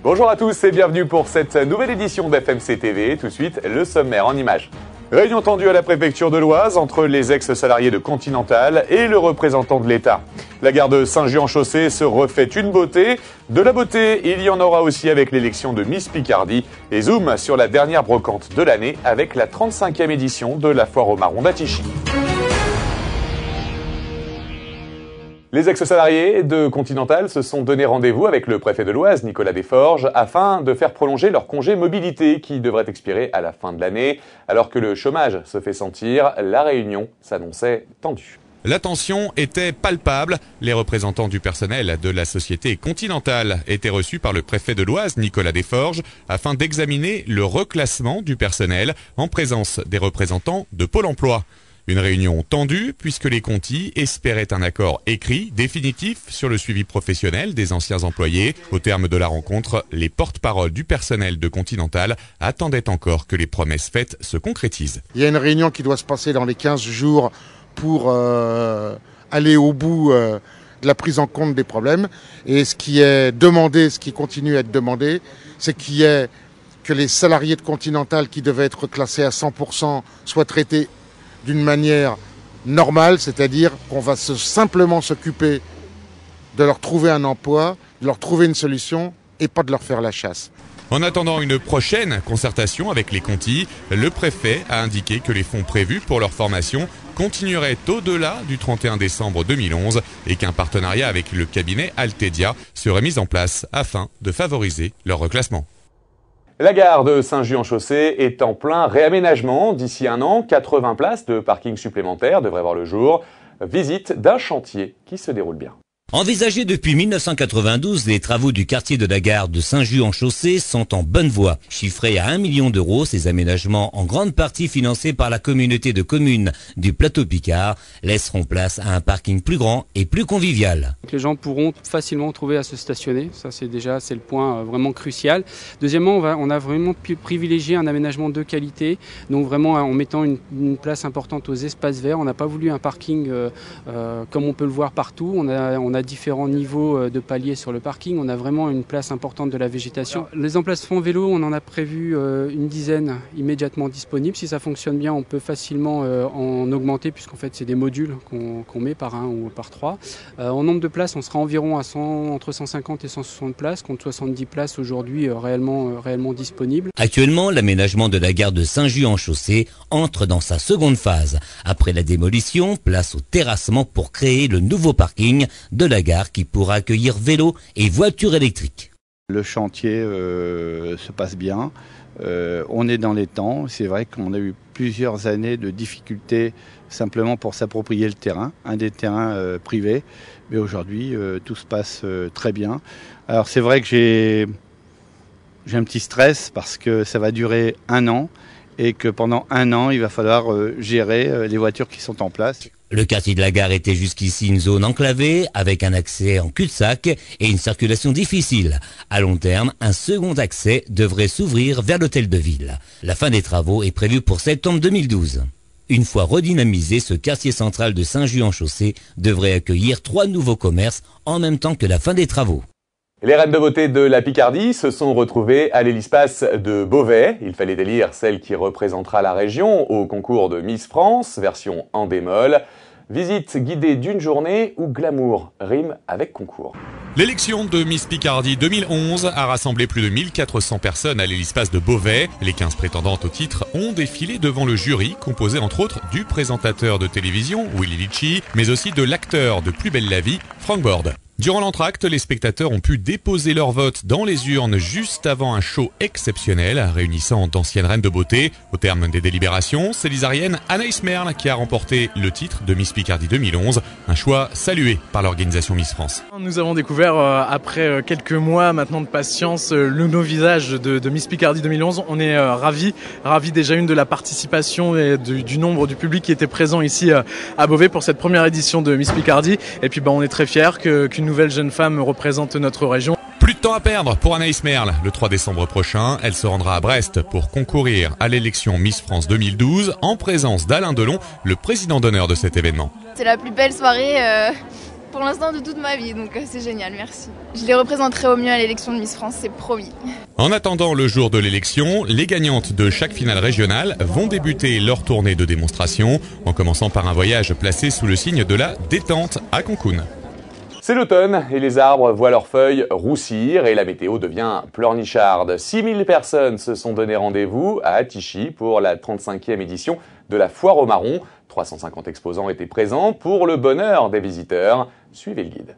Bonjour à tous et bienvenue pour cette nouvelle édition d'FMC TV. Tout de suite, le sommaire en images. Réunion tendue à la préfecture de l'Oise entre les ex-salariés de Continental et le représentant de l'État. La gare de Saint-Just-en-Chaussée se refait une beauté. De la beauté, il y en aura aussi avec l'élection de Miss Picardie. Et zoom sur la dernière brocante de l'année avec la 35e édition de la foire au marron d'Attichy. Les ex-salariés de Continental se sont donné rendez-vous avec le préfet de l'Oise, Nicolas Desforges, afin de faire prolonger leur congé mobilité qui devrait expirer à la fin de l'année. Alors que le chômage se fait sentir, la réunion s'annonçait tendue. La tension était palpable. Les représentants du personnel de la société Continental étaient reçus par le préfet de l'Oise, Nicolas Desforges, afin d'examiner le reclassement du personnel en présence des représentants de Pôle emploi. Une réunion tendue puisque les Contis espéraient un accord écrit, définitif sur le suivi professionnel des anciens employés. Au terme de la rencontre, les porte-paroles du personnel de Continental attendaient encore que les promesses faites se concrétisent. Il y a une réunion qui doit se passer dans les 15 jours pour aller au bout de la prise en compte des problèmes. Et ce qui est demandé, ce qui continue à être demandé, c'est que les salariés de Continental qui devaient être classés à 100% soient traités d'une manière normale, c'est-à-dire qu'on va simplement s'occuper de leur trouver un emploi, de leur trouver une solution et pas de leur faire la chasse. En attendant une prochaine concertation avec les Contis, le préfet a indiqué que les fonds prévus pour leur formation continueraient au-delà du 31 décembre 2011 et qu'un partenariat avec le cabinet Altedia serait mis en place afin de favoriser leur reclassement. La gare de Saint-Just-en-Chaussée est en plein réaménagement. D'ici un an, 80 places de parking supplémentaires devraient voir le jour. Visite d'un chantier qui se déroule bien. Envisagés depuis 1992, les travaux du quartier de la gare de Saint-Just-en-Chaussée sont en bonne voie. Chiffrés à 1 million d'euros, ces aménagements, en grande partie financés par la communauté de communes du plateau Picard, laisseront place à un parking plus grand et plus convivial. Les gens pourront facilement trouver à se stationner, ça c'est le point vraiment crucial. Deuxièmement, on a vraiment pu privilégier un aménagement de qualité, donc vraiment en mettant une place importante aux espaces verts. On n'a pas voulu un parking comme on peut le voir partout. On a différents niveaux de paliers sur le parking. On a vraiment une place importante de la végétation. Les emplacements vélos, on en a prévu une dizaine immédiatement disponibles. Si ça fonctionne bien, on peut facilement en augmenter puisqu'en fait c'est des modules qu'on met par 1 ou par 3. En nombre de places, on sera environ à entre 150 et 160 places, contre 70 places aujourd'hui réellement disponibles. Actuellement, l'aménagement de la gare de Saint-Just-en-Chaussée entre dans sa seconde phase. Après la démolition, place au terrassement pour créer le nouveau parking de la gare qui pourra accueillir vélos et voitures électriques. Le chantier se passe bien, on est dans les temps. C'est vrai qu'on a eu plusieurs années de difficultés simplement pour s'approprier le terrain, un des terrains privés. Mais aujourd'hui, tout se passe très bien. Alors c'est vrai que j'ai un petit stress parce que ça va durer 1 an et que pendant 1 an, il va falloir gérer les voitures qui sont en place. Le quartier de la gare était jusqu'ici une zone enclavée avec un accès en cul-de-sac et une circulation difficile. À long terme, un second accès devrait s'ouvrir vers l'hôtel de ville. La fin des travaux est prévue pour septembre 2012. Une fois redynamisé, ce quartier central de Saint-Just-en-Chaussée devrait accueillir 3 nouveaux commerces en même temps que la fin des travaux. Les reines de beauté de la Picardie se sont retrouvées à l'Hélice-Passe de Beauvais. Il fallait élire celle qui représentera la région au concours de Miss France, version en démol. Visite guidée d'une journée où glamour rime avec concours. L'élection de Miss Picardie 2011 a rassemblé plus de 1400 personnes à l'Hélice-Passe de Beauvais. Les 15 prétendantes au titre ont défilé devant le jury, composé entre autres du présentateur de télévision, Willy Litchi, mais aussi de l'acteur de Plus belle la vie, Frank Borde. Durant l'entracte, les spectateurs ont pu déposer leur vote dans les urnes juste avant un show exceptionnel réunissant d'anciennes reines de beauté. Au terme des délibérations, c'est l'Isarienne Anaïs Merle qui a remporté le titre de Miss Picardie 2011, un choix salué par l'organisation Miss France. Nous avons découvert après quelques mois maintenant de patience le nouveau visage de Miss Picardie 2011. On est ravis déjà de la participation et du nombre du public qui était présent ici à Beauvais pour cette première édition de Miss Picardie. Et puis on est très fiers qu'une nouvelle jeune femme représente notre région. Plus de temps à perdre pour Anaïs Merle. Le 3 décembre prochain, elle se rendra à Brest pour concourir à l'élection Miss France 2012 en présence d'Alain Delon, le président d'honneur de cet événement. C'est la plus belle soirée pour l'instant de toute ma vie, donc c'est génial, merci. Je les représenterai au mieux à l'élection de Miss France, c'est promis. En attendant le jour de l'élection, les gagnantes de chaque finale régionale vont débuter leur tournée de démonstration, en commençant par un voyage placé sous le signe de la détente à Cancun. C'est l'automne et les arbres voient leurs feuilles roussir et la météo devient pleurnicharde. 6000 personnes se sont donné rendez-vous à Attichy pour la 35e édition de la Foire aux Marrons. 350 exposants étaient présents pour le bonheur des visiteurs. Suivez le guide.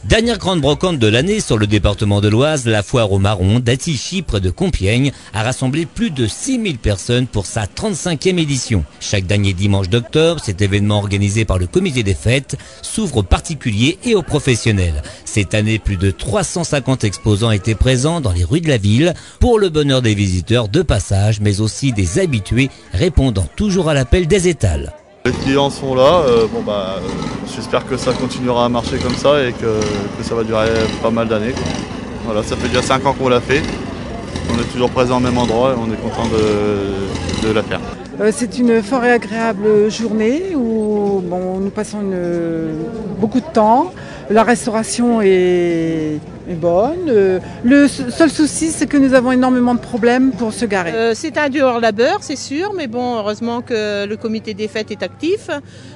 Dernière grande brocante de l'année sur le département de l'Oise, la Foire aux Marrons d'Attichy près de Compiègne a rassemblé plus de 6000 personnes pour sa 35e édition. Chaque dernier dimanche d'octobre, cet événement organisé par le comité des fêtes s'ouvre aux particuliers et aux professionnels. Cette année, plus de 350 exposants étaient présents dans les rues de la ville pour le bonheur des visiteurs de passage, mais aussi des habitués répondant toujours à l'appel des étals. Les clients sont là, j'espère que ça continuera à marcher comme ça et que ça va durer pas mal d'années. Voilà, ça fait déjà 5 ans qu'on l'a fait, on est toujours présent au même endroit et on est content de la faire. C'est une fort et agréable journée où nous passons beaucoup de temps. La restauration est bonne. Le seul souci, c'est que nous avons énormément de problèmes pour se garer. C'est un dur labeur, c'est sûr, mais bon, heureusement que le comité des fêtes est actif.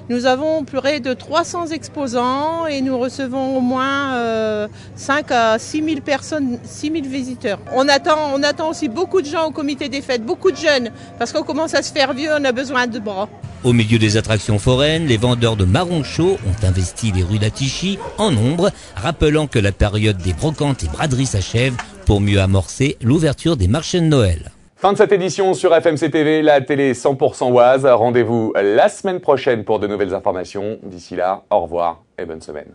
Nous avons près de 300 exposants et nous recevons au moins 5 à 6 000 personnes, 6 000 visiteurs. On attend aussi beaucoup de gens au comité des fêtes, beaucoup de jeunes, parce qu'on commence à se faire vieux, on a besoin de bras. Au milieu des attractions foraines, les vendeurs de marrons chauds ont investi les rues d'Attichy en nombre, rappelant que la période des brocantes et braderies s'achève pour mieux amorcer l'ouverture des marchés de Noël. Fin de cette édition sur FMC TV, la télé 100% Oise. Rendez-vous la semaine prochaine pour de nouvelles informations. D'ici là, au revoir et bonne semaine.